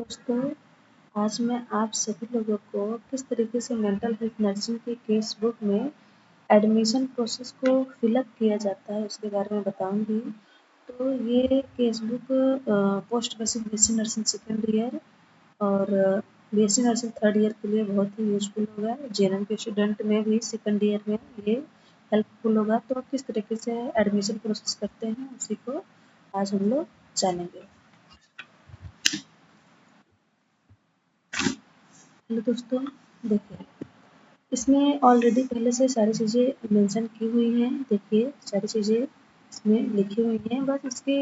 दोस्तों, आज मैं आप सभी लोगों को किस तरीके से मेंटल हेल्थ नर्सिंग की केस बुक में एडमिशन प्रोसेस को फिलअप किया जाता है उसके बारे में बताऊंगी। तो ये case book post basic BSc nursing second year और बीएससी नर्सिंग थर्ड ईयर के लिए बहुत ही यूजफुल होगा। जेएनएम के स्टूडेंट में भी सेकेंड ईयर में ये हेल्पफुल होगा। तो किस तरीके से एडमिशन प्रोसेस करते हैं उसी को आज हम लोग जानेंगे। हेलो दोस्तों, देखिए इसमें ऑलरेडी पहले से सारी चीज़ें मेंशन की हुई हैं। देखिए सारी चीज़ें इसमें लिखी हुई हैं, बस इसके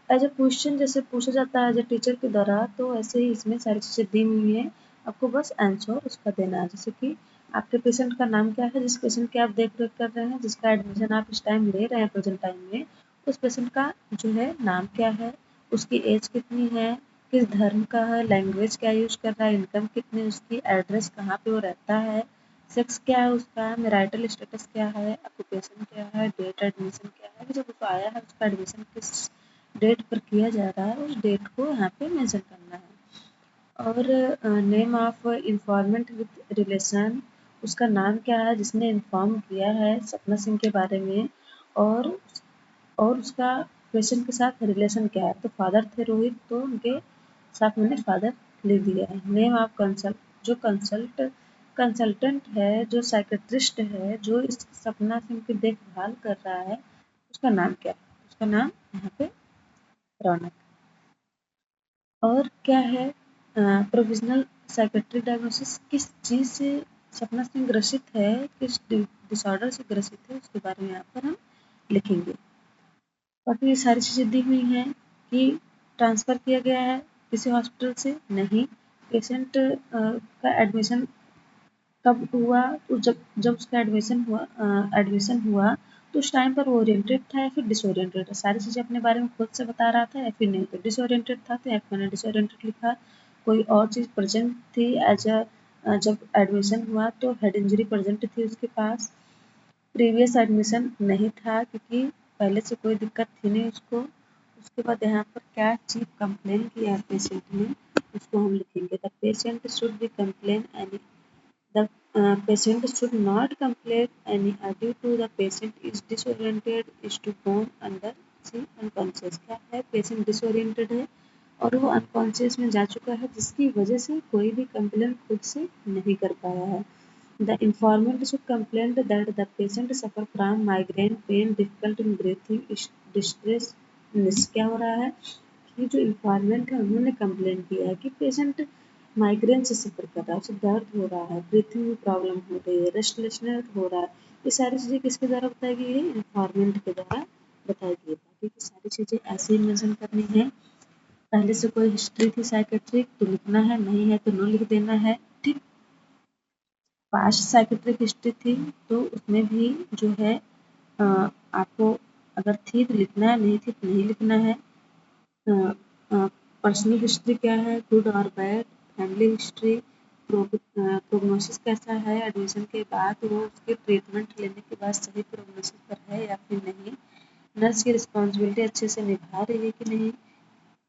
एज अ क्वेश्चन जैसे पूछा जाता है एज अ टीचर के द्वारा, तो ऐसे ही इसमें सारी चीज़ें दी हुई हैं। आपको बस आंसर उसका देना है। जैसे कि आपके पेशेंट का नाम क्या है, जिस पेशेंट की आप देख रेख कर रहे हैं, जिसका एडमिशन आप इस टाइम ले रहे हैं प्रेजेंट टाइम में, उस पेशेंट का जो है नाम क्या है, उसकी एज कितनी है, किस धर्म का है, लैंग्वेज क्या यूज कर रहा है, इनकम कितनी, उसकी एड्रेस कहाँ पे वो रहता है, सेक्स क्या है उसका, मैरिटल स्टेटस क्या है, ऑक्यूपेशन क्या है, डेट एडमिशन क्या है, जब उसको आया है उसका एडमिशन किस डेट पर किया जा रहा है, उस डेट को यहाँ पे मेंशन करना है। और नेम ऑफ इंफॉर्मेंट विद रिलेशन, उसका नाम क्या है जिसने इन्फॉर्म किया है सपना सिंह के बारे में, और उसका पेशेंट के साथ रिलेशन क्या है। तो फादर थे रोहित, तो उनके साथ मैंने फादर लिख दिया है। नेम ऑफ कंसल्ट, जो कंसल्टेंट है, जो साइकेट्रिस्ट है, जो इस सपना सिंह की देखभाल कर रहा है, उसका नाम क्या है। उसका नाम यहाँ पे रौनक। और क्या है प्रोविजनल साइकेट्रिक डायग्नोसिस, किस चीज़ से सपना सिंह ग्रसित है, किस डिसऑर्डर से ग्रसित है, उसके बारे में यहाँ पर हम लिखेंगे। बाकी ये सारी चीज़ें दी हुई हैं कि ट्रांसफ़र किया गया है किसी हॉस्पिटल से, नहीं। पेशेंट का एडमिशन कब हुआ, तो जब जब उसका एडमिशन हुआ तो उस टाइम पर वो ओरिएंटेड था या फिर डिसओरिएंटेड था। सारी चीज़ें अपने बारे में खुद से बता रहा था या फिर नहीं। तो डिसओरिएंटेड था तो यहाँ पे मैंने डिसओरिएंटेड लिखा। कोई और चीज़ प्रेजेंट थी एज अ जब एडमिशन हुआ तो हेड इंजरी प्रेजेंट थी उसके पास। प्रीवियस एडमिशन नहीं था क्योंकि पहले से कोई दिक्कत थी नहीं उसको। उसके बाद यहाँ पर क्या चीज़ कंप्लेन किया है पेशेंट ने, उसको हम लिखेंगे। The patient should be complain any, the patient should not complain any due to the patient is disoriented is to born under see unconscious। क्या है, पेशेंट डिसोरिएंटेड है और वो अनकॉन्शियस में जा चुका है, जिसकी वजह से कोई भी कंप्लेन खुद से नहीं कर पाया है। The informant should complain that the patient suffer from migraine pain, difficult in breathing, distress। क्या हो रहा है कि जो इन्फॉर्मेंट है उन्होंने कंप्लेन किया है कि पेशेंट माइग्रेन से सफ़र कर रहा है, उसे दर्द हो रहा है, ब्रीथिंग में प्रॉब्लम हो रही है, रेस्टलेसनेस हो रहा है। ये सारी चीज़ें किसके द्वारा बताई गई है, इन्फॉर्मेंट के द्वारा बताई गई है। बाकी की सारी चीज़ें ऐसे ही मेंशन करनी है। पहले से कोई हिस्ट्री थी साइकेट्रिक तो लिखना है, नहीं है तो नो लिख देना है, ठीक। पास्ट साइकेट्रिक हिस्ट्री थी तो उसमें भी जो है आपको अगर थी तो लिखना है, नहीं थी तो नहीं लिखना है। पर्सनल हिस्ट्री क्या है, गुड और बैड, फैमिली हिस्ट्री, प्रोग्नोसिस कैसा है एडमिशन के बाद, वो उसके ट्रीटमेंट लेने के बाद सही प्रोग्नोसिस पर है या फिर नहीं, नर्स की रिस्पॉन्सिबिलिटी अच्छे से निभा रही है कि नहीं,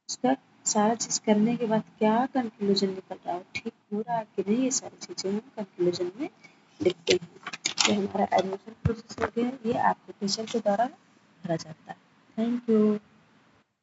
उसका सारा चीज़ करने के बाद क्या कंक्लूजन निकल रहा है, ठीक हो रहा है कि नहीं, ये सारी चीज़ें हम कंक्लूजन में लिखते हैं। तो हमारा एडमिशन प्रोसेस हो गया, ये एप्लीकेशन के द्वारा भरा जाता है। Thank you.